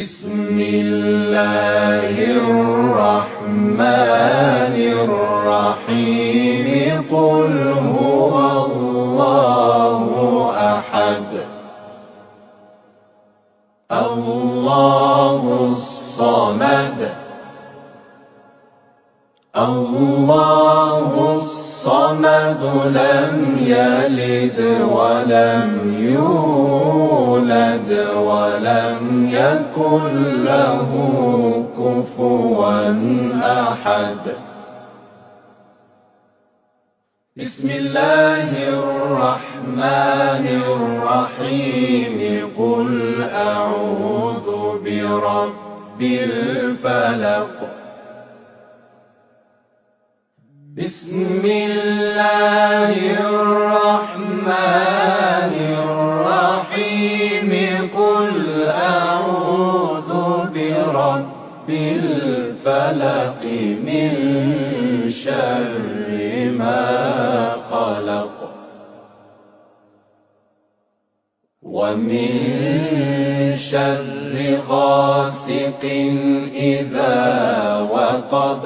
بسم الله الرحمن الرحيم قل هو الله أحد الله الصمد الله الصمد لم يلد ولم يولد ولم يكن له كفوا أحد. بسم الله الرحمن الرحيم قل أعوذ برب الفلق. بسم الله الرحمن الرحيم قل أعوذ برب الفلق من شر ما خلق ومن شر غاسق إذا وقب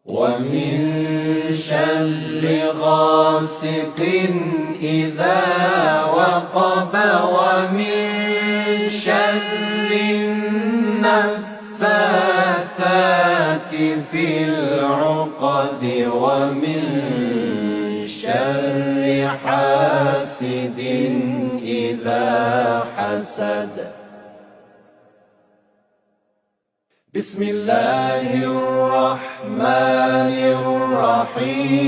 ومن شر غاسق إذا وقب ومن شر النفاثات في العقد ومن شر حاسد إذا حسد. بسم الله الرحمن الرحيم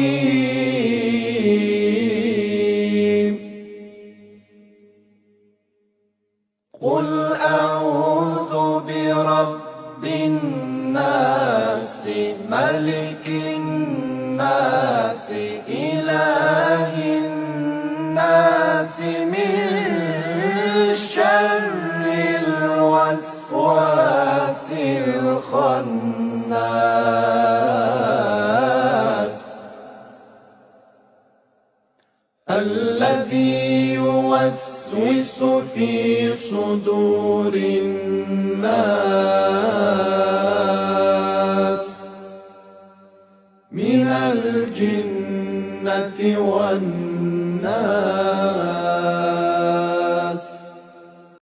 قل أعوذ برب الناس ملك الناس إله الناس من شر الوسواس الخناس الذي يوسوس في صدور الناس من الجنة